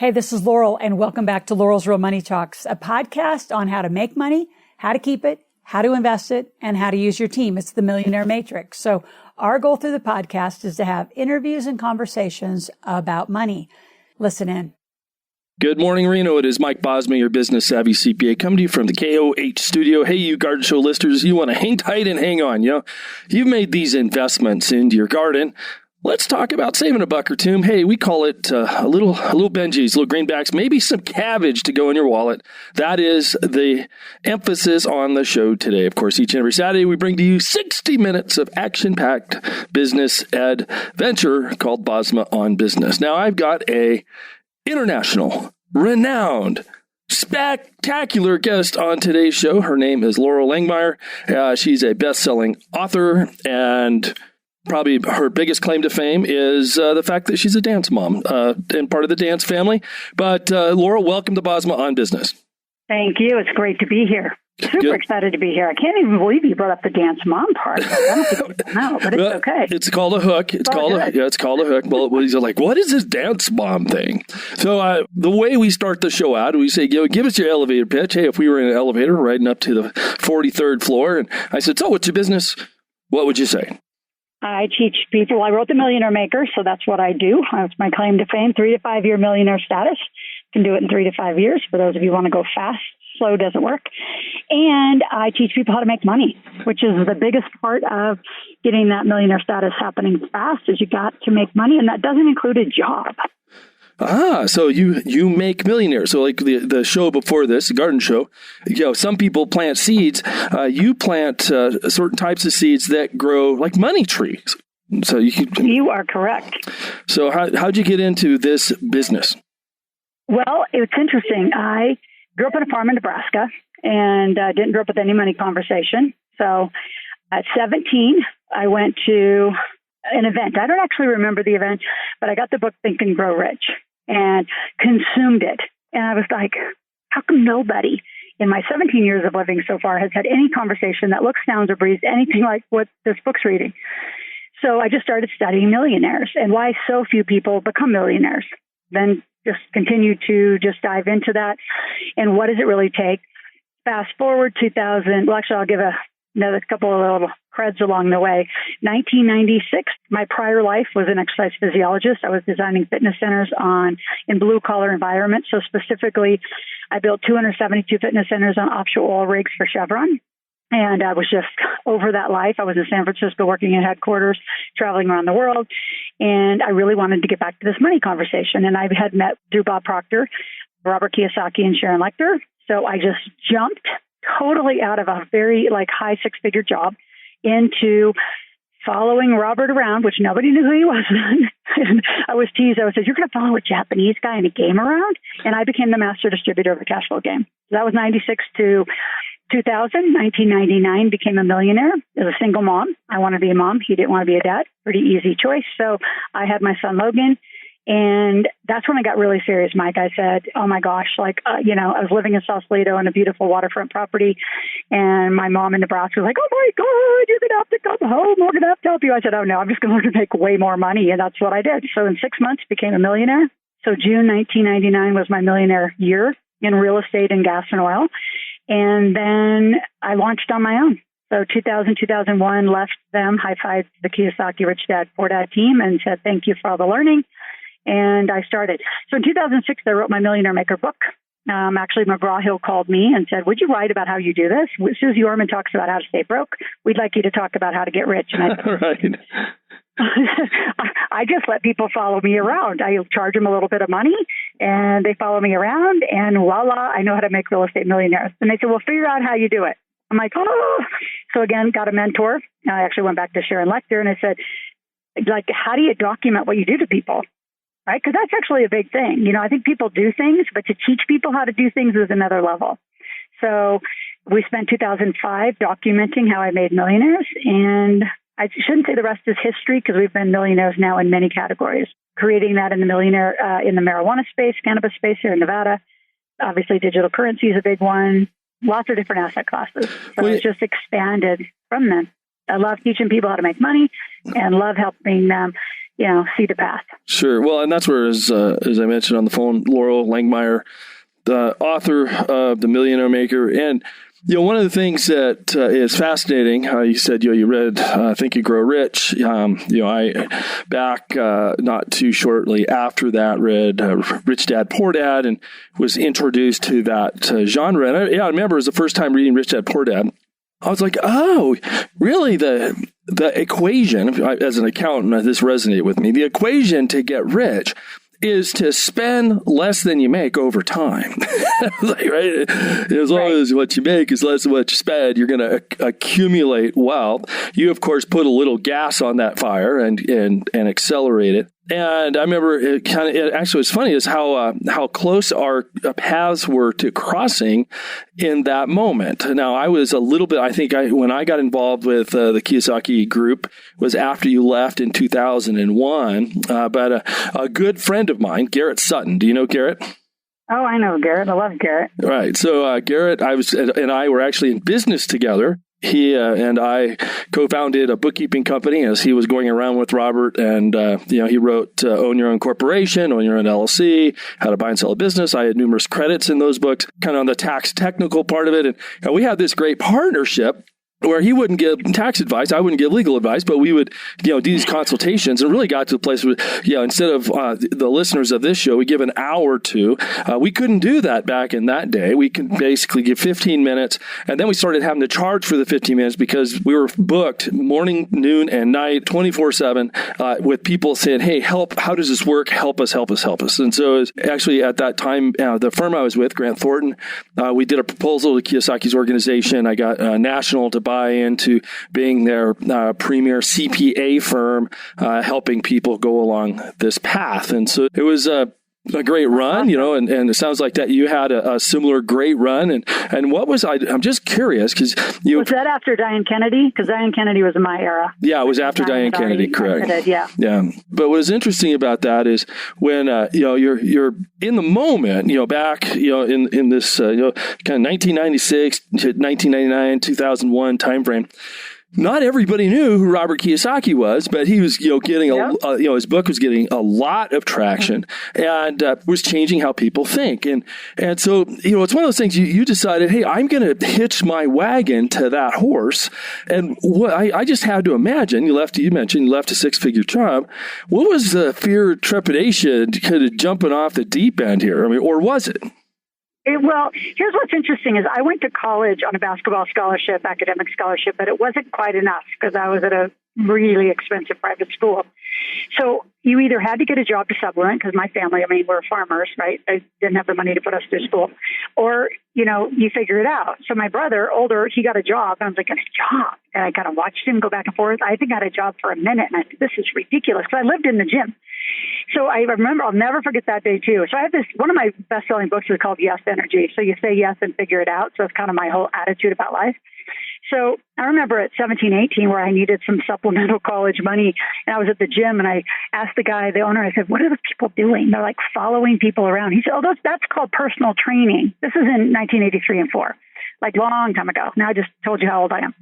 Hey, this is Loral, and welcome back to Loral's Real Money Talks, a podcast on how to make money, how to keep it, how to invest it, and how to use your team. It's the Millionaire Matrix. So our goal through the podcast is to have interviews and conversations about money. Listen in. Good morning, Reno. It is Mike Bosma, your business savvy CPA, coming to you from the KOH studio. Hey, you garden show listeners, you want to hang tight and hang on. You've made these investments into your garden. Let's talk about saving a buck or two. Hey, we call it a little Benjis, little greenbacks, maybe some cabbage to go in your wallet. That is the emphasis on the show today. Of course, each and every Saturday, we bring to you 60 minutes of action-packed business adventure called Bosma on Business. Now, I've got a international, renowned, spectacular guest on today's show. Her name is Loral Langmeyer. She's a best-selling author, and probably her biggest claim to fame is the fact that she's a dance mom and part of the dance family. But Loral, welcome to Bosma on Business. Thank you. It's great to be here. Super excited to be here. I can't even believe you brought up the dance mom part. I don't think you know, but it's okay. It's called a hook. It's called a hook. Well, he's like, what is this dance mom thing? So the way we start the show out, we say, give us your elevator pitch. Hey, if we were in an elevator riding up to the 43rd floor, and I said, so what's your business? What would you say? I teach people. I wrote The Millionaire Maker, so that's what I do. That's my claim to fame, 3 to 5 year millionaire status. Can do it in 3 to 5 years for those of you who want to go fast. Slow doesn't work. And I teach people how to make money, which is the biggest part of getting that millionaire status happening fast, is you got to make money, and that doesn't include a job. So you make millionaires. So like the show before this, the garden show, some people plant seeds. You plant certain types of seeds that grow like money trees. So you are correct. So how'd you get into this business? Well, it's interesting. I grew up on a farm in Nebraska and didn't grow up with any money conversation. So at 17, I went to an event. I don't actually remember the event, but I got the book Think and Grow Rich and consumed it. And I was like, how come nobody in my 17 years of living so far has had any conversation that looks, sounds, or breathes anything like what this book's reading? So I just started studying millionaires and why so few people become millionaires. Then just continue to just dive into that. And what does it really take? Fast forward 2000. Well, actually, I'll give another couple of little creds along the way. 1996, my prior life was an exercise physiologist. I was designing fitness centers in blue-collar environments. So specifically, I built 272 fitness centers on offshore oil rigs for Chevron. And I was just over that life. I was in San Francisco working in headquarters, traveling around the world. And I really wanted to get back to this money conversation. And I had met through Bob Proctor, Robert Kiyosaki, and Sharon Lechter. So I just jumped totally out of a very high six-figure job into following Robert around, which nobody knew who he was then. And I was teased. I said, you're going to follow a Japanese guy in a game around? And I became the master distributor of a cash flow game. So that was 96 to 2000. 1999, became a millionaire as a single mom. I want to be a mom. He didn't want to be a dad. Pretty easy choice. So I had my son, Logan. And that's when I got really serious, Mike. I said, oh my gosh, I was living in Sausalito in a beautiful waterfront property. And my mom in Nebraska was like, oh my God, you're going to have to come home. We're going to have to help you. I said, oh no, I'm just going to make way more money. And that's what I did. So in 6 months, became a millionaire. So June 1999 was my millionaire year in real estate and gas and oil. And then I launched on my own. So 2000, 2001, left them, high-fived the Kiyosaki Rich Dad, Poor Dad team and said, thank you for all the learning. And I started. So in 2006, I wrote my Millionaire Maker book. Actually, McGraw-Hill called me and said, would you write about how you do this? Susie Orman talks about how to stay broke. We'd like you to talk about how to get rich. And I said, right. I just let people follow me around. I charge them a little bit of money, and they follow me around, and voila, I know how to make real estate millionaires. And they said, well, figure out how you do it. I'm like, oh. So again, got a mentor. I actually went back to Sharon Lechter, and I said, how do you document what you do to people? Right? Because that's actually a big thing. I think people do things, but to teach people how to do things is another level. So we spent 2005 documenting how I made millionaires, and I shouldn't say the rest is history because we've been millionaires now in many categories. Creating that in the in the marijuana space, cannabis space here in Nevada. Obviously, digital currency is a big one. Lots of different asset classes. So it's just expanded from them. I love teaching people how to make money and love helping them, see the path. Sure. Well, and that's where, as I mentioned on the phone, Loral Langmeyer, the author of The Millionaire Maker. And, one of the things that is fascinating, you said, you read Think and Grow Rich. I back not too shortly after that read Rich Dad, Poor Dad, and was introduced to that genre. And I remember it was the first time reading Rich Dad, Poor Dad. I was like, oh, really? The equation, as an accountant, this resonated with me. The equation to get rich is to spend less than you make over time. Right? As long as what you make is less than what you spend, you're going to accumulate wealth. You, of course, put a little gas on that fire and accelerate it. And I remember it actually was funny is how close our paths were to crossing in that moment. Now, I was a little bit, I think when I got involved with the Kiyosaki group was after you left in 2001. But a good friend of mine, Garrett Sutton. Do you know Garrett? Oh, I know Garrett. I love Garrett. Right. So Garrett, and I were actually in business together. He and I co-founded a bookkeeping company as he was going around with Robert, and he wrote Own Your Own Corporation, Own Your Own LLC, How to Buy and Sell a Business. I had numerous credits in those books, kind of on the tax technical part of it, and we had this great partnership where he wouldn't give tax advice, I wouldn't give legal advice, but we would, do these consultations, and really got to a place where, instead of the listeners of this show, we give an hour or two. We couldn't do that back in that day. We could basically give 15 minutes, and then we started having to charge for the 15 minutes because we were booked morning, noon, and night, 24/7, with people saying, hey, help, how does this work? Help us, help us, help us. And so it was actually at that time, the firm I was with, Grant Thornton, we did a proposal to Kiyosaki's organization. I got National to buy into being their premier CPA firm, helping people go along this path. And so it was a great run, and it sounds like that you had a similar great run. And what was, I'm just curious, because was that after Diane Kennedy? Because Diane Kennedy was in my era. Yeah, it was after Diane Kennedy, correct. Yeah. But what's interesting about that is when, you're in the moment, back, in this, kind of 1996 to 1999, 2001 timeframe. Not everybody knew who Robert Kiyosaki was, but he was, getting his book was getting a lot of traction and was changing how people think. And so, it's one of those things you decided, hey, I'm going to hitch my wagon to that horse. And what I just had to imagine, you left a six-figure job. What was the fear, trepidation, kind of jumping off the deep end here? I mean, or was it? Well, here's what's interesting is I went to college on a basketball scholarship, academic scholarship, but it wasn't quite enough because I was at a really expensive private school. So you either had to get a job to supplement, because my family, we're farmers, right? I didn't have the money to put us through school. Or, you figure it out. So my brother, older, he got a job. And I was like, a job? And I kind of watched him go back and forth. I think I had a job for a minute. And I said, this is ridiculous, because I lived in the gym. So I remember, I'll never forget that day too. So I have one of my best-selling books is called Yes Energy. So you say yes and figure it out. So it's kind of my whole attitude about life. So I remember at 17, 18, where I needed some supplemental college money, and I was at the gym, and I asked the guy, the owner, I said, what are the people doing? They're like following people around. He said, oh, that's called personal training. This is in 1983 and 4. Like long time ago. Now I just told you how old I am.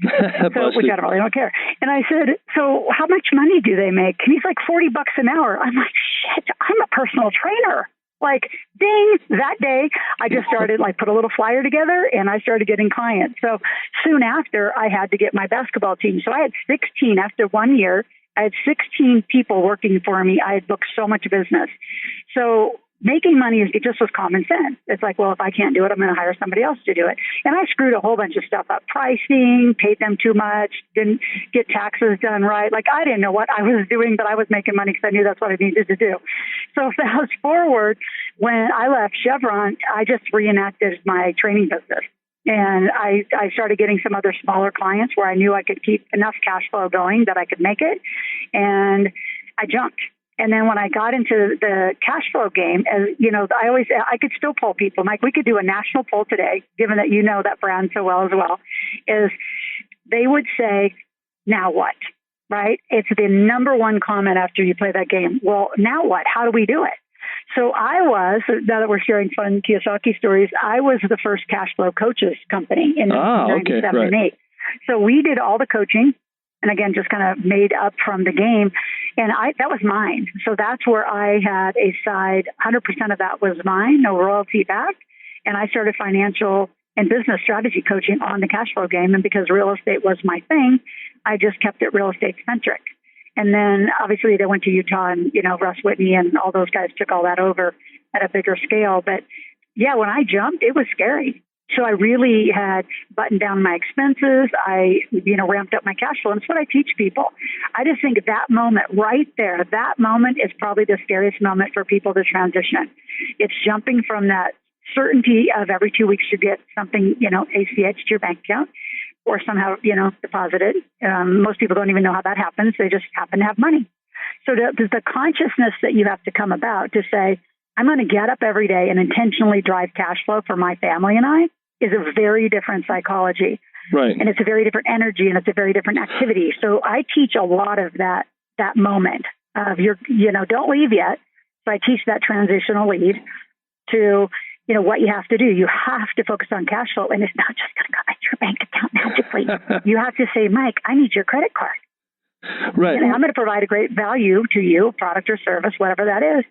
So, which I don't care. And I said, so how much money do they make? And he's like, $40 an hour. I'm like, shit, I'm a personal trainer. Like, ding, that day, I just started, put a little flyer together, and I started getting clients. So soon after, I had to get my basketball team. So I had 16 after 1 year. I had 16 people working for me. I had booked so much business. So making money, it just was common sense. It's like, well, if I can't do it, I'm going to hire somebody else to do it. And I screwed a whole bunch of stuff up. Pricing, paid them too much, didn't get taxes done right. I didn't know what I was doing, but I was making money because I knew that's what I needed to do. So fast forward, when I left Chevron, I just reenacted my training business. And I started getting some other smaller clients where I knew I could keep enough cash flow going that I could make it. And I jumped. And then when I got into the cash flow game, as I could still poll people. Mike, we could do a national poll today, given that you know that brand so well as well, is they would say, now what, right? It's the number one comment after you play that game. Well, now what? How do we do it? So now that we're sharing fun Kiyosaki stories, I was the first cash flow coaches company in 1997 and 8. So we did all the coaching. and again, just kind of made up from the game. And that was mine. So that's where I had a side, 100% of that was mine, no royalty back. And I started financial and business strategy coaching on the cash flow game. And because real estate was my thing, I just kept it real estate centric. And then obviously they went to Utah and, Russ Whitney and all those guys took all that over at a bigger scale. But yeah, when I jumped, it was scary. So I really had buttoned down my expenses. I, ramped up my cash flow. And that's what I teach people. I just think that moment right there, that moment is probably the scariest moment for people to transition. It's jumping from that certainty of every 2 weeks you get something, ACH to your bank account or somehow, deposited. Most people don't even know how that happens. They just happen to have money. So the consciousness that you have to come about to say, I'm going to get up every day and intentionally drive cash flow for my family and I is a very different psychology. Right. And it's a very different energy and it's a very different activity. So I teach a lot of that moment of don't leave yet. So I teach that transitional lead to, what you have to do. You have to focus on cash flow and it's not just going to come into your bank account magically. You have to say, Mike, I need your credit card. Right. And I'm going to provide a great value to you, product or service, whatever that is.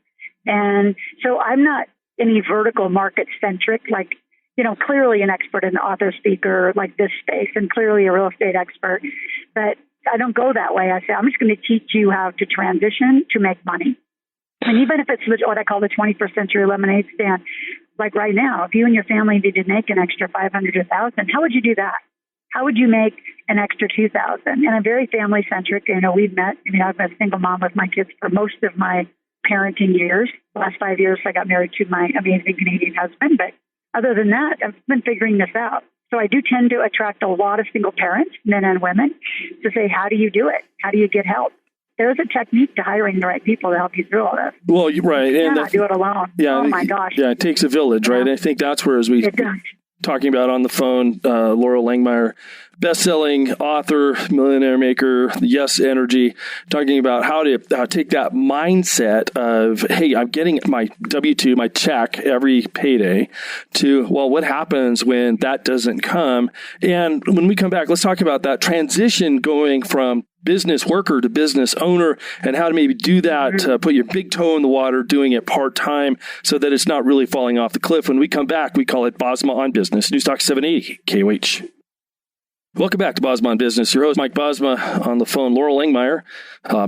And so I'm not any vertical market centric, like, clearly an expert in author speaker like this space and clearly a real estate expert, but I don't go that way. I say, I'm just going to teach you how to transition to make money. And even if it's what I call the 21st century lemonade stand, like right now, if you and your family needed to make an extra 500 to 1,000, how would you do that? How would you make an extra 2,000? And I'm very family centric. We've met, I've been a single mom with my kids for most of my parenting years. The last 5 years, I got married to my amazing Canadian husband. But other than that, I've been figuring this out. So I do tend to attract a lot of single parents, men and women, to say, how do you do it? How do you get help? There's a technique to hiring the right people to help you through all this. Well, you're right. You cannot do it alone. Yeah, oh, my gosh. Yeah, it takes a village, right? I think that's where, as we talking about on the phone, Loral Langmeyer, best-selling author, millionaire maker, Yes Energy, talking about how to take that mindset of, hey, I'm getting my W-2, my check every payday, to, well, what happens when that doesn't come? And when we come back, let's talk about that transition going from business worker to business owner and how to maybe do that, put your big toe in the water, doing it part-time so that it's not really falling off the cliff. When we come back, we call it Bosma on Business. News Talk 780 KOH. Welcome back to Bosma on Business. Your host, Mike Bosma, on the phone. Loral Langmeyer,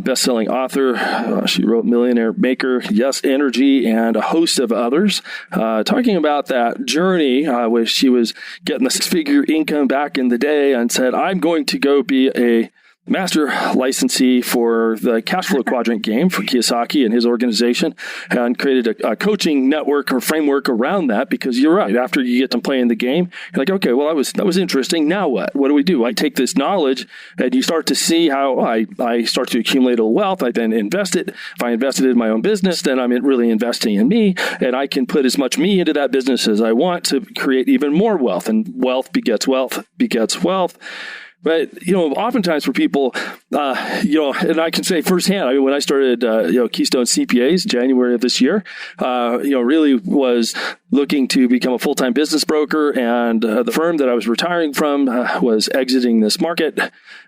best-selling author. She wrote Millionaire Maker, Yes Energy, and a host of others. Talking about that journey where she was getting the six-figure income back in the day and said, I'm going to go be a master licensee for the cash flow quadrant game for Kiyosaki and his organization, and created a coaching network or framework around that, because you're right. After you get them playing the game, you're like, okay, well, that was interesting. Now what? What do we do? I take this knowledge and you start to see how I start to accumulate a little wealth. I then invest it. If I invested in my own business, then I'm really investing in me, and I can put as much me into that business as I want to create even more wealth, and wealth begets wealth begets wealth. But, oftentimes for people, and I can say firsthand, when I started, Keystone CPAs, January of this year, really was looking to become a full-time business broker. And the firm that I was retiring from was exiting this market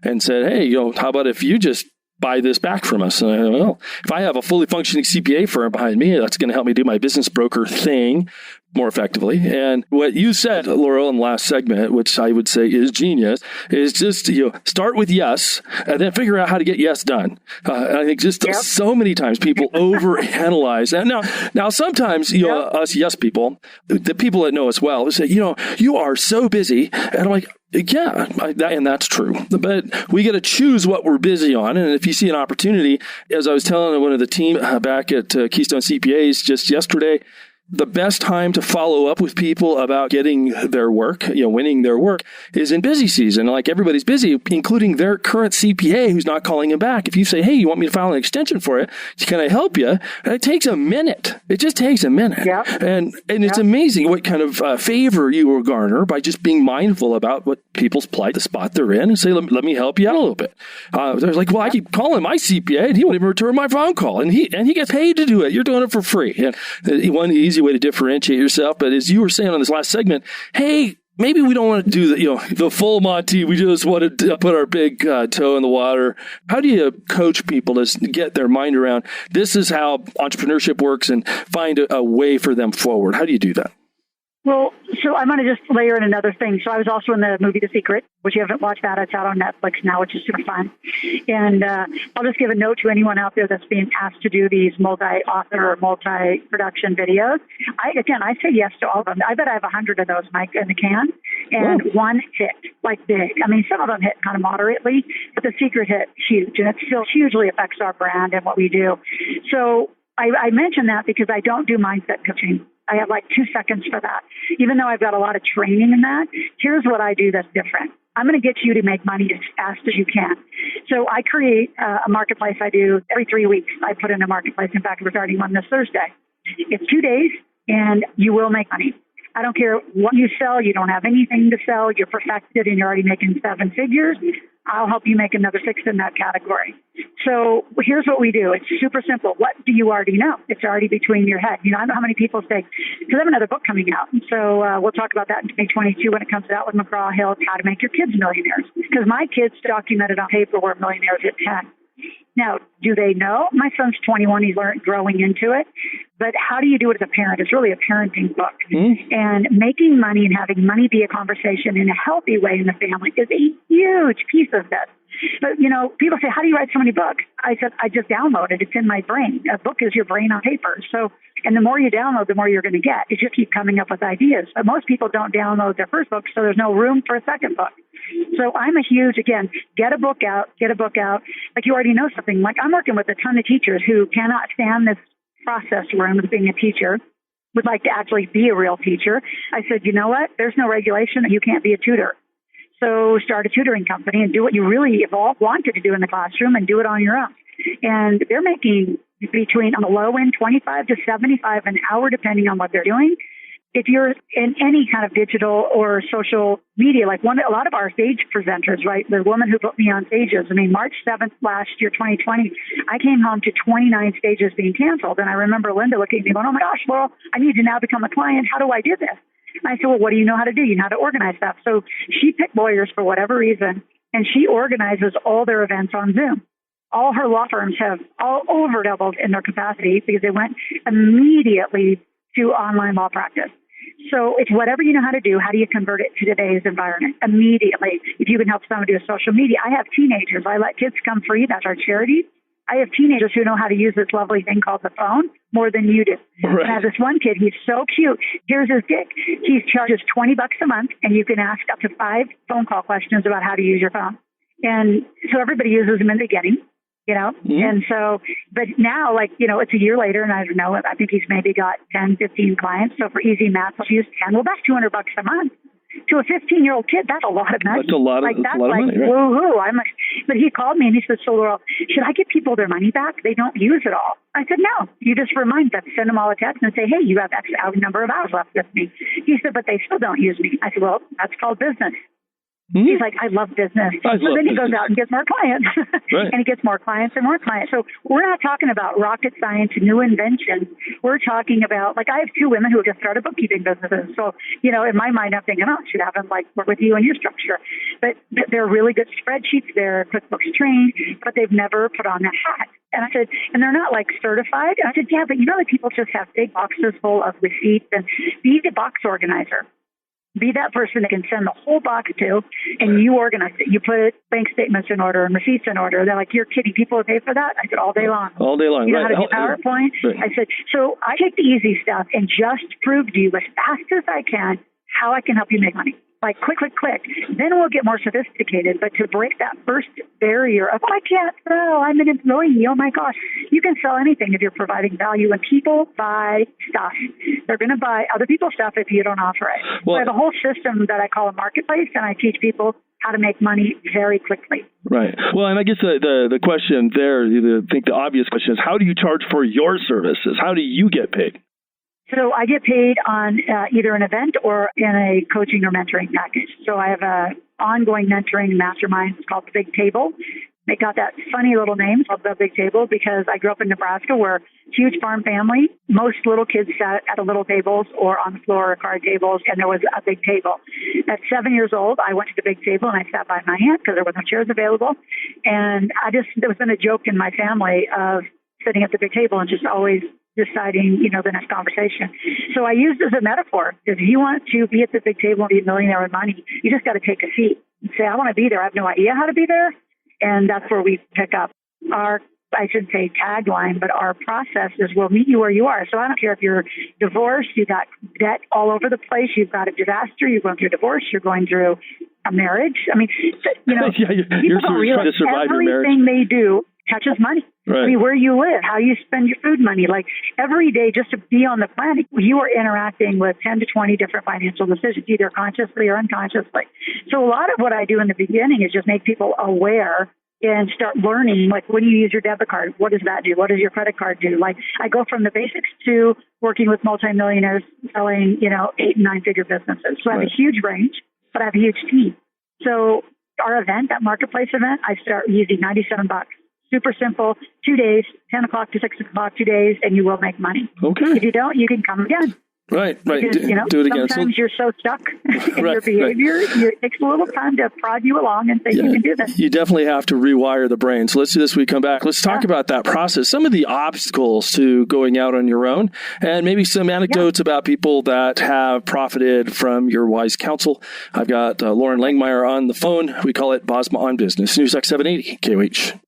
and said, hey, how about if you just buy this back from us? And well, if I have a fully functioning CPA firm behind me, that's going to help me do my business broker thing more effectively. And what you said, Loral, in the last segment, which I would say is genius, is just, start with yes, and then figure out how to get yes done. And I think just so many times people overanalyze. And now sometimes, us yes people, the people that know us well, they say, you are so busy. And I'm like, yeah, and that's true. But we got to choose what we're busy on. And if you see an opportunity, as I was telling one of the team back at Keystone CPAs just yesterday, the best time to follow up with people about getting their work, winning their work, is in busy season. Like, everybody's busy, including their current CPA who's not calling them back. If you say, hey, you want me to file an extension for it? Can I help you? And it takes a minute. It just takes a minute. Yeah. And it's amazing what kind of favor you will garner by just being mindful about what people's plight, the spot they're in, and say, let me help you out a little bit. They're like, well, I keep calling my CPA and he won't even return my phone call. And he gets paid to do it. You're doing it for free. And one easy way to differentiate yourself. But as you were saying on this last segment, hey, maybe we don't want to do the full Monty. We just want to put our big toe in the water. How do you coach people to get their mind around this is how entrepreneurship works and find a way for them forward? How do you do that? Well, so I'm going to just layer in another thing. So I was also in the movie The Secret, which you haven't watched that. It's out on Netflix now, which is super fun. And I'll just give a note to anyone out there that's being asked to do these multi-author or multi-production videos. I say yes to all of them. I bet I have 100 of those, Mike, in the can. And one hit, like big. I mean, some of them hit kind of moderately, but The Secret hit huge. And it still hugely affects our brand and what we do. So I mention that because I don't do mindset coaching. I have like 2 seconds for that. Even though I've got a lot of training in that, here's what I do that's different. I'm going to get you to make money as fast as you can. So I create a marketplace I do every 3 weeks. I put in a marketplace. In fact, we're starting one this Thursday. It's 2 days, and you will make money. I don't care what you sell. You don't have anything to sell. You're perfected, and you're already making 7 figures. I'll help you make another 6 in that category. So here's what we do. It's super simple. What do you already know? It's already between your head. I know how many people say, because I have another book coming out. So we'll talk about that in 2022 when it comes out with McGraw-Hill, How to Make Your Kids Millionaires. Because my kids documented on paper were millionaires at 10. Now, do they know? My son's 21. He's learned growing into it. But how do you do it as a parent? It's really a parenting book. And making money and having money be a conversation in a healthy way in the family is a huge piece of this. But, people say, how do you write so many books? I said, I just download it. It's in my brain. A book is your brain on paper. So, and the more you download, the more you're going to get. You just keep coming up with ideas. But most people don't download their first book, so there's no room for a second book. So I'm a huge, get a book out. Like you already know something. Like I'm working with a ton of teachers who cannot stand this process room of being a teacher, would like to actually be a real teacher. I said, you know what? There's no regulation. You can't be a tutor. So start a tutoring company and do what you really have all wanted to do in the classroom and do it on your own. And they're making between, on the low end, 25 to 75 an hour, depending on what they're doing. If you're in any kind of digital or social media, like a lot of our stage presenters, right? The woman who put me on stages, March 7th last year, 2020, I came home to 29 stages being canceled. And I remember Linda looking at me going, oh my gosh, well, I need to now become a client. How do I do this? And I said, well, what do you know how to do? You know how to organize stuff. So she picked lawyers for whatever reason, and she organizes all their events on Zoom. All her law firms have all over doubled in their capacity because they went immediately to online law practice. So it's whatever you know how to do. How do you convert it to today's environment? Immediately. If you can help somebody with social media. I have teenagers. I let kids come free. That's our charity. I have teenagers who know how to use this lovely thing called the phone more than you do. Right. I have this one kid. He's so cute. Here's his gig. He charges $20 a month, and you can ask up to 5 phone call questions about how to use your phone. And so everybody uses them in the beginning. And so, but now, it's a year later, and I don't know, I think he's maybe got 10, 15 clients. So for easy math, let's use 10. Well, that's $200 a month. To a 15-year-old kid, that's a lot of money. That's a lot of money. Right? Woohoo! But he called me and he said, so Loral, should I give people their money back? They don't use it all. I said, no. You just remind them, send them all a text and say, hey, you have X number of hours left with me. He said, but they still don't use me. I said, well, that's called business. He's like, I love business. So then he goes out and gets more clients. Right. And he gets more clients and more clients. So we're not talking about rocket science, new inventions. We're talking about, I have 2 women who have just started bookkeeping businesses. So, in my mind, I'm thinking, I should have them work with you and your structure. But they're really good spreadsheets. They're QuickBooks trained, but they've never put on that hat. And I said, and they're not certified. And I said, yeah, but people just have big boxes full of receipts, and be the box organizer. Be that person that can send the whole box to, and you organize it. You put bank statements in order and receipts in order. They're like, you're kidding. People will pay for that? I said, all day long. All day long. You know how to do PowerPoint? Right. I said, so I take the easy stuff and just prove to you as fast as I can how I can help you make money. Click. Then we'll get more sophisticated. But to break that first barrier of, I can't sell, I'm an employee, oh my gosh. You can sell anything if you're providing value. And people buy stuff. They're going to buy other people's stuff if you don't offer it. Well, I have a whole system that I call a marketplace, and I teach people how to make money very quickly. Right. Well, and I guess the question there, I think the obvious question is, how do you charge for your services? How do you get paid? So I get paid on either an event or in a coaching or mentoring package. So I have a ongoing mentoring mastermind. It's called The Big Table. It got that funny little name of the big table because I grew up in Nebraska where huge farm family, most little kids sat at a little tables or on the floor or card tables, and there was a big table. At 7 years old, I went to the big table and I sat by my aunt because there were no chairs available. And there was been a joke in my family of sitting at the big table and just always deciding, the next conversation. So I used it as a metaphor. If you want to be at the big table and be a millionaire with money, you just got to take a seat and say, I want to be there. I have no idea how to be there. And that's where we pick up our, I shouldn't say tagline, but our process is we'll meet you where you are. So I don't care if you're divorced, you got debt all over the place, you've got a disaster, you're going through a divorce, you're going through a marriage. I mean, yeah, people don't realize everything they do touches money. Right. I mean, where you live, how you spend your food money. Like every day, just to be on the planet, you are interacting with 10 to 20 different financial decisions, either consciously or unconsciously. So a lot of what I do in the beginning is just make people aware and start learning, like when you use your debit card, what does that do? What does your credit card do? Like I go from the basics to working with multimillionaires selling, 8 and 9 figure businesses. So I have a huge range, but I have a huge team. So our event, that marketplace event, I start using $97. Super simple, 2 days, 10 o'clock to 6 o'clock, 2 days, and you will make money. Okay. If you don't, you can come again. Right. Because, do it again. Sometimes you're so stuck in your behavior, it takes a little time to prod you along and say you can do this. You definitely have to rewire the brain. So let's do this when we come back. Let's talk about that process, some of the obstacles to going out on your own, and maybe some anecdotes about people that have profited from your wise counsel. I've got Lauren Langmeyer on the phone. We call it Bosma on Business. News X 780 KOH.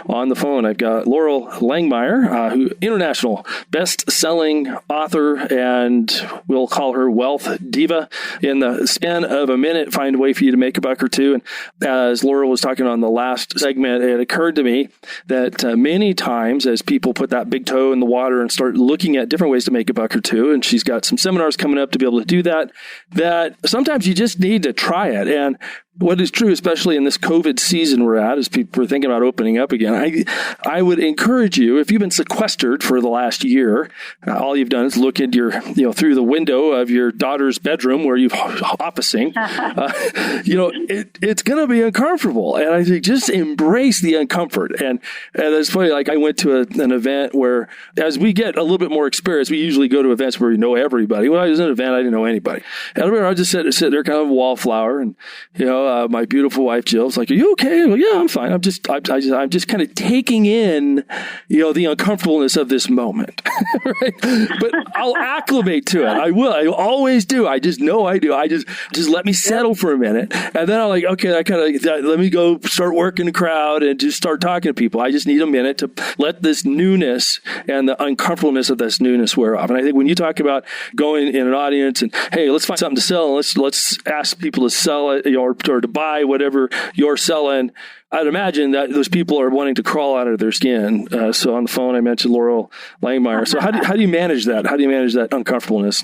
On the phone, I've got Loral Langmeyer, who international best-selling author, and we'll call her wealth diva. In the span of a minute, find a way for you to make a buck or two. And as Laura was talking on the last segment, it occurred to me that many times as people put that big toe in the water and start looking at different ways to make a buck or two, and she's got some seminars coming up to be able to do that, that sometimes you just need to try it. And what is true, especially in this COVID season we're at, as people are thinking about opening up again, I would encourage you, if you've been sequestered for the last year, all you've done is look at your, through the window of your daughter's bedroom where you're officing, it's going to be uncomfortable. And I think just embrace the uncomfort. And it's funny, like I went to an event where as we get a little bit more experience, we usually go to events where we know everybody. When I was in an event, I didn't know anybody. And I remember I just sit there kind of a wallflower and, my beautiful wife Jill's like, "Are you okay?" Well, yeah, I'm fine. I'm just kind of taking in, the uncomfortableness of this moment, right? But I'll acclimate to it. I will. I always do. I just know I do. I just let me settle for a minute, and then I'm like, okay, let me go start working the crowd and just start talking to people. I just need a minute to let this newness and the uncomfortableness of this newness wear off. And I think when you talk about going in an audience and, hey, let's find something to sell, and let's ask people to sell it, or to buy whatever you're selling, I'd imagine that those people are wanting to crawl out of their skin. So on the phone, I mentioned Loral Langmeyer. So how do you manage that? How do you manage that uncomfortableness?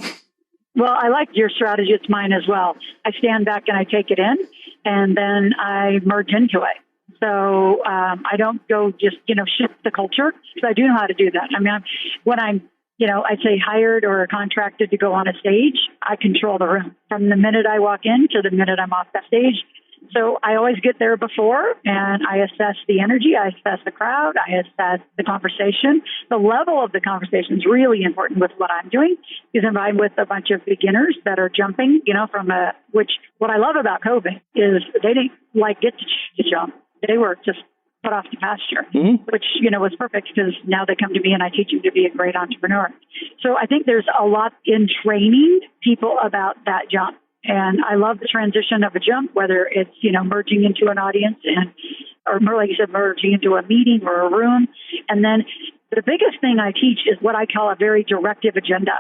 Well, I like your strategy. It's mine as well. I stand back and I take it in, and then I merge into it. So I don't go just, shift the culture, because I do know how to do that. I mean, when I'm I'd say hired or contracted to go on a stage, I control the room from the minute I walk in to the minute I'm off that stage. So I always get there before, and I assess the energy, I assess the crowd, I assess the conversation. The level of the conversation is really important with what I'm doing, because I'm with a bunch of beginners that are jumping, which what I love about COVID is they didn't get to jump. They were just put off the pasture, which, was perfect, because now they come to me and I teach them to be a great entrepreneur. So I think there's a lot in training people about that jump. And I love the transition of a jump, whether it's, merging into an audience or more like you said, merging into a meeting or a room. And then the biggest thing I teach is what I call a very directive agenda.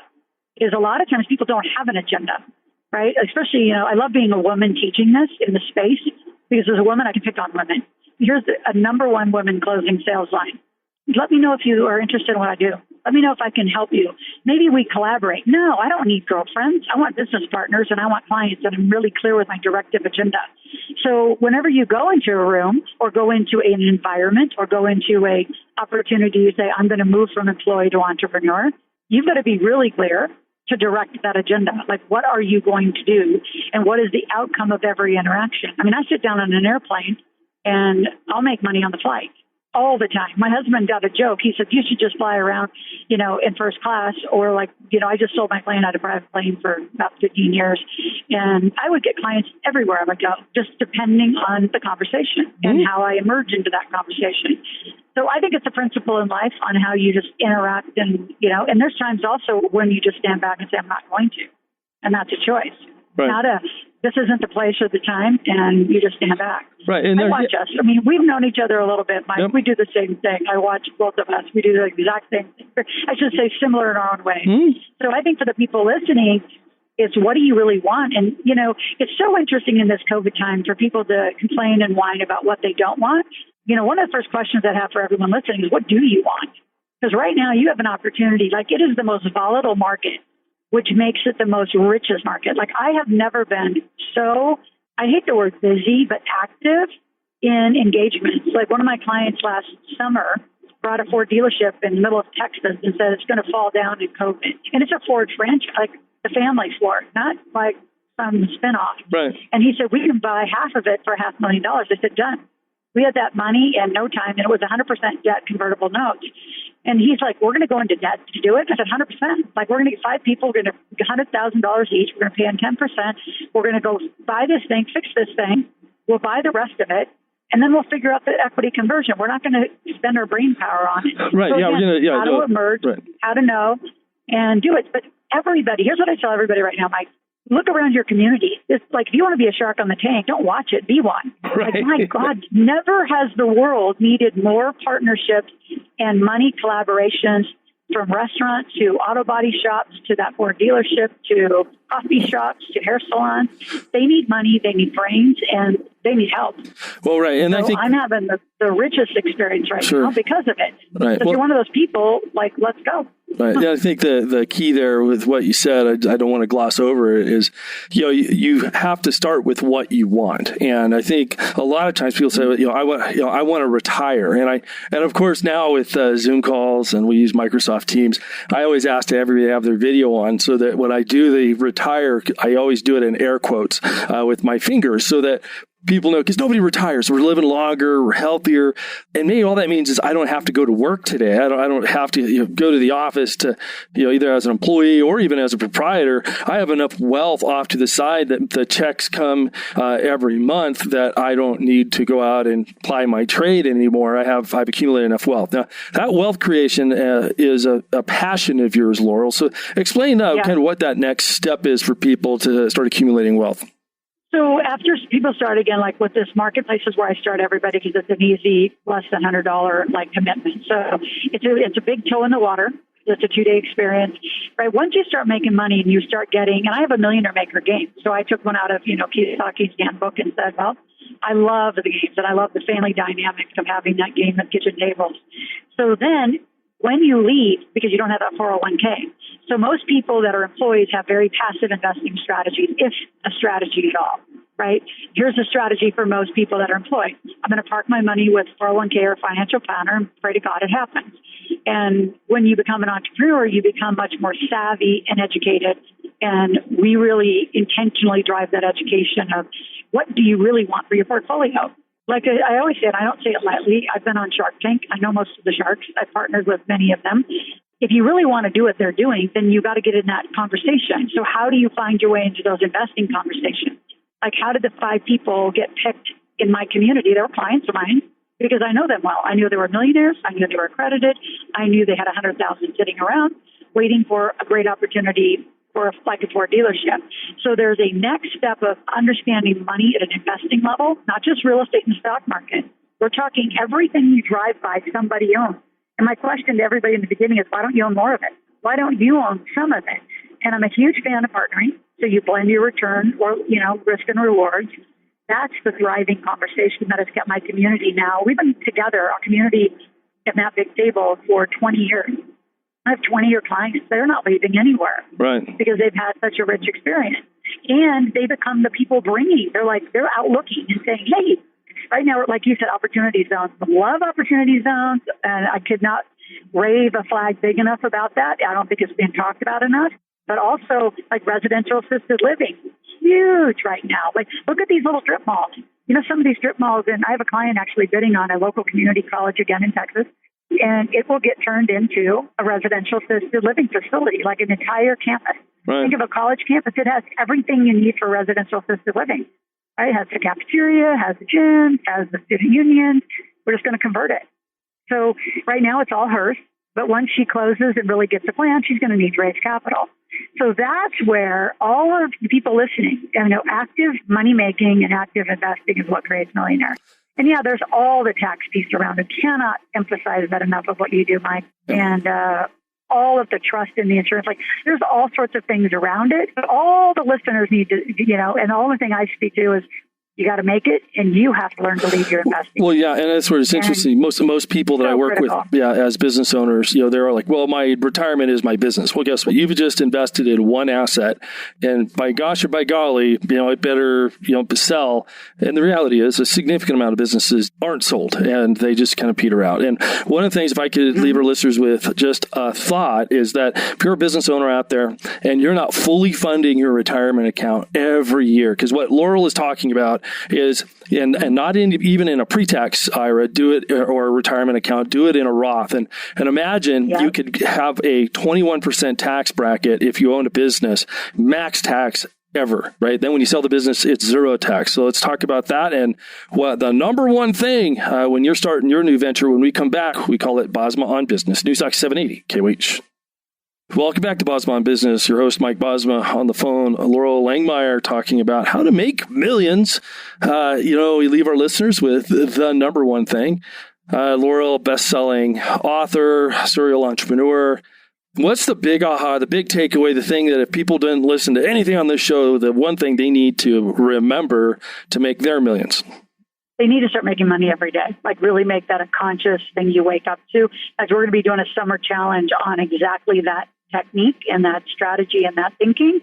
Is a lot of times people don't have an agenda, right? Especially, I love being a woman teaching this in the space, because as a woman, I can pick on women. Here's a number one woman closing sales line. Let me know if you are interested in what I do. Let me know if I can help you. Maybe we collaborate. No, I don't need girlfriends. I want business partners, and I want clients, and I'm really clear with my directive agenda. So whenever you go into a room or go into an environment or go into a opportunity, you say, I'm going to move from employee to entrepreneur, you've got to be really clear to direct that agenda. Like, what are you going to do? And what is the outcome of every interaction? I mean, I sit down on an airplane. and I'll make money on the flight all the time. My husband got a joke. He said, you should just fly around, in first class, or I just sold my plane out of private plane for about 15 years. And I would get clients everywhere I would go, just depending on the conversation and how I emerge into that conversation. So I think it's a principle in life on how you just interact and there's times also when you just stand back and say, I'm not going to. And that's a choice. Right. This isn't the place or the time, and you just stand back. Right. And watch us. I mean, we've known each other a little bit, Mike. Yep. We do the same thing. I watch both of us. We do the exact same thing. I should say similar in our own way. So I think for the people listening, it's what do you really want? And, it's so interesting in this COVID time for people to complain and whine about what they don't want. One of the first questions I have for everyone listening is, what do you want? Because right now you have an opportunity. It is the most volatile market, which makes it the most richest market. I have never been so, I hate the word busy, but active in engagements. One of my clients last summer brought a Ford dealership in the middle of Texas and said it's going to fall down in COVID. And it's a Ford franchise, the family Ford, not some spinoff. Right. And he said, we can buy half of it for $500,000. I said, done. We had that money in no time, and it was 100% debt convertible notes. And he's like, we're going to go into debt to do it. I said, 100%. We're going to get 5 people. We're going to $100,000 each. We're going to pay them 10%. We're going to go buy this thing, fix this thing. We'll buy the rest of it. And then we'll figure out the equity conversion. We're not going to spend our brain power on it. Right. So Yeah. again, how to emerge, right. how to know, and do it. But everybody, here's what I tell everybody right now, Mike. Look around your community. It's if you want to be a shark on the tank, don't watch it. Be one. Right. My God, never has the world needed more partnerships and money collaborations, from restaurants to auto body shops to that Ford dealership to coffee shops to hair salons. They need money, they need brains, and they need help. Well, right. And so I think I'm having the richest experience right now because of it. Right. If you're one of those people, let's go. Right. Yeah, I think the key there with what you said, I don't want to gloss over it, is, you have to start with what you want. And I think a lot of times people say, I want to retire. And of course now with Zoom calls, and we use Microsoft Teams, I always ask everybody to have their video on, so that when I do the retire, I always do it in air quotes with my fingers, so that people know, because nobody retires. We're living longer, we're healthier. And maybe all that means is I don't have to go to work today. I don't have to go to the office to, either as an employee or even as a proprietor. I have enough wealth off to the side that the checks come every month that I don't need to go out and ply my trade anymore. I've accumulated enough wealth. Now, that wealth creation is a passion of yours, Loral. So explain kind of what that next step is for people to start accumulating wealth. So after people start again, with this marketplace is where I start everybody, because it's an easy, less than $100 commitment. So it's a big toe in the water. It's a 2-day experience, right? Once you start making money and you start getting, and I have a Millionaire Maker game. So I took one out of, Kiyosaki's handbook and said, well, I love the games and I love the family dynamics of having that game at kitchen tables. So then when you leave, because you don't have that 401k, so most people that are employees have very passive investing strategies, if a strategy at all, right? Here's a strategy for most people that are employed. I'm going to park my money with 401k or financial planner and pray to God it happens. And when you become an entrepreneur, you become much more savvy and educated. And we really intentionally drive that education of what do you really want for your portfolio? Like I always say, and I don't say it lightly, I've been on Shark Tank. I know most of the sharks. I've partnered with many of them. If you really want to do what they're doing, then you got to get in that conversation. So how do you find your way into those investing conversations? How did the 5 people get picked in my community? They were clients of mine because I know them well. I knew they were millionaires. I knew they were accredited. I knew they had 100,000 sitting around waiting for a great opportunity for a Ford dealership. So there's a next step of understanding money at an investing level, not just real estate and stock market. We're talking everything you drive by, somebody owns. And my question to everybody in the beginning is, why don't you own more of it? Why don't you own some of it? And I'm a huge fan of partnering. So you blend your return or, risk and rewards. That's the thriving conversation that has kept my community now. We've been together, our community at that big table, for 20 years. I have 20-year clients. They're not leaving anywhere. Right. Because they've had such a rich experience. And they become the people bringing. They're out looking and saying, hey, right now, like you said, opportunity zones. I love opportunity zones. And I could not wave a flag big enough about that. I don't think it's being talked about enough. But also residential assisted living. Huge right now. Look at these little strip malls. some of these strip malls, and I have a client actually bidding on a local community college again in Texas, and it will get turned into a residential assisted living facility, like an entire campus. Right. Think of a college campus. It has everything you need for residential assisted living. Right? It has the cafeteria, has the gym, has the student union. We're just going to convert it. So right now it's all hers. But once she closes and really gets a plan, she's going to need to raise capital. So that's where all of the people listening, active money making and active investing is what creates millionaire. And yeah, there's all the tax piece around it. Cannot emphasize that enough of what you do, Mike. And all of the trust in the insurance. Like, there's all sorts of things around it. But all the listeners need to, and the only thing I speak to is you got to make it, and you have to learn to lead your investing. Well, yeah, and that's where it's interesting. Most people that I work with, as business owners, they're like, well, my retirement is my business. Well, guess what? You've just invested in one asset, and by gosh or by golly, it better, sell. And the reality is, a significant amount of businesses aren't sold, and they just kind of peter out. And one of the things, if I could leave our listeners with just a thought, is that if you're a business owner out there and you're not fully funding your retirement account every year, because what Loral is talking about is, and not even in a pre-tax IRA, do it, or a retirement account, do it in a Roth. And imagine you could have a 21% tax bracket if you own a business, max tax ever, right? Then when you sell the business, it's zero tax. So let's talk about that. And the number one thing when you're starting your new venture, when we come back, we call it Bosma on Business. Newstalk 780 KOH. Welcome back to Bosma on Business. Your host, Mike Bosma, on the phone. Laurel Langmeyer talking about how to make millions. We leave our listeners with the number one thing. Laurel, best-selling author, serial entrepreneur. What's the big aha, the big takeaway, the thing that if people didn't listen to anything on this show, the one thing they need to remember to make their millions? They need to start making money every day, like really make that a conscious thing you wake up to. As we're going to be doing a summer challenge on exactly that technique and that strategy and that thinking.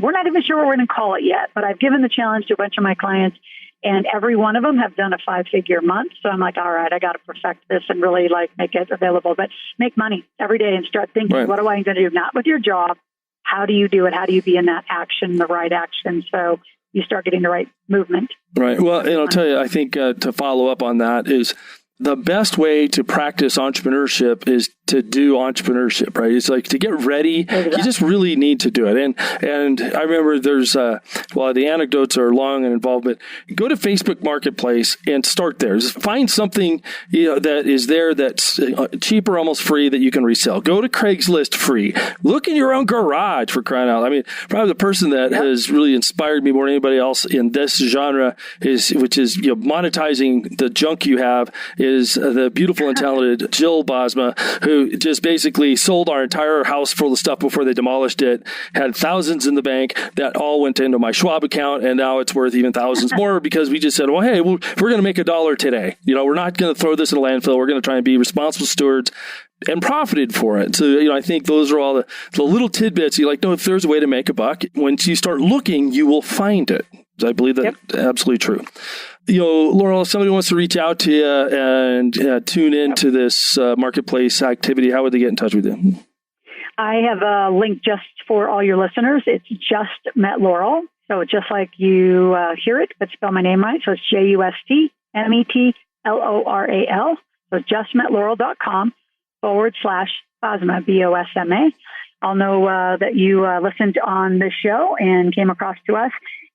We're not even sure what we're going to call it yet, but I've given the challenge to a bunch of my clients, and every one of them have done a 5-figure month. So I'm like, all right, I got to perfect this and really make it available. But make money every day and start thinking, What am I going to do? Not with your job. How do you do it? How do you be in that action, the right action? So you start getting the right movement. Right. Well, I'll tell you, I think to follow up on that is the best way to practice entrepreneurship is to do entrepreneurship, right? It's like to get ready. Exactly. You just really need to do it. And I remember there's, the anecdotes are long and involved, but go to Facebook Marketplace and start there. Just find something, that is there that's cheap or almost free that you can resell. Go to Craigslist free. Look in your own garage, for crying out loud. I mean, probably the person that has really inspired me more than anybody else in this genre which is monetizing the junk you have, is the beautiful and talented Jill Bosma, who just basically sold our entire house full of stuff before they demolished it, had thousands in the bank that all went into my Schwab account, and now it's worth even thousands more because we just said, well, hey, we're going to make $1 today. We're not going to throw this in a landfill. We're going to try and be responsible stewards and profited for it. So, I think those are all the little tidbits. If there's a way to make a buck, once you start looking, you will find it. I believe that's absolutely true. Laurel, if somebody wants to reach out to you and tune into this marketplace activity, how would they get in touch with you? I have a link just for all your listeners. It's Just Met Loral. So it's just like you hear it, but spell my name right. So it's JUSTMETLORAL. So justmetloral.com/Bosma, BOSMA. I'll know that you listened on this show and came across to us,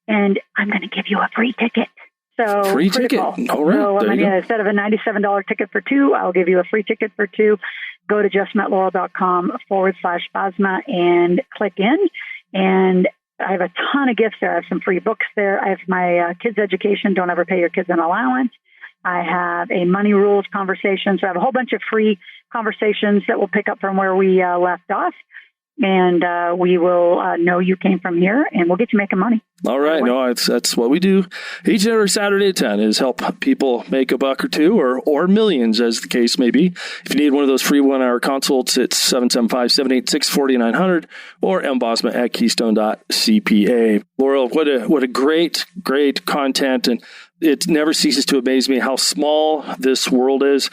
and I'm going to give you a free ticket. So free critical. Ticket. All right. So instead of a $97 ticket for 2, I'll give you a free ticket for 2. Go to justmetloral.com/Bosma and click in. And I have a ton of gifts there. I have some free books there. I have my kids' education, Don't Ever Pay Your Kids an Allowance. I have a money rules conversation. So I have a whole bunch of free conversations that will pick up from where we left off. And we will know you came from here, and we'll get you making money. All right. No, that's what we do each and every Saturday at 10 is help people make a buck or two or millions, as the case may be. If you need one of those free 1-hour consults, it's 775-786-4900 or mbosma@keystone.cpa. Laurel, what a great content. And it never ceases to amaze me how small this world is.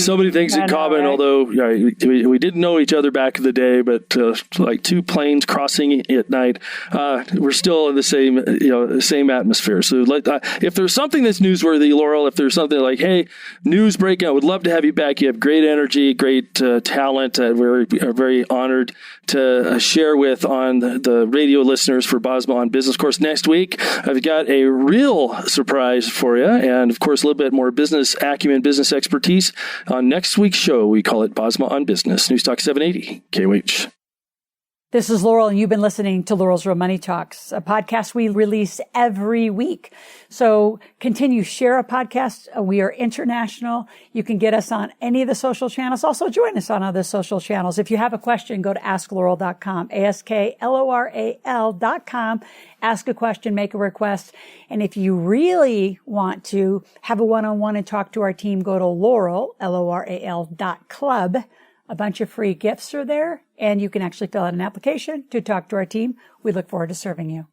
So many things in common, right? Although we didn't know each other back in the day, but like two planes crossing at night, we're still in the same atmosphere. So if there's something that's newsworthy, Loral, if there's something like, hey, news breaking, I would love to have you back. You have great energy, great talent. We're very honored to share with on the radio listeners for Bosma on Business. Of course, next week, I've got a real surprise for you. And of course, a little bit more business acumen, business expertise on next week's show. We call it Bosma on Business. News Talk 780, KOH. This is Loral, and you've been listening to Loral's Real Money Talks, a podcast we release every week. So continue, share a podcast. We are international. You can get us on any of the social channels. Also join us on other social channels. If you have a question, go to askloral.com, AskLoral.com. Ask a question, make a request. And if you really want to have a one-on-one and talk to our team, go to Loral, Loral.club. A bunch of free gifts are there, and you can actually fill out an application to talk to our team. We look forward to serving you.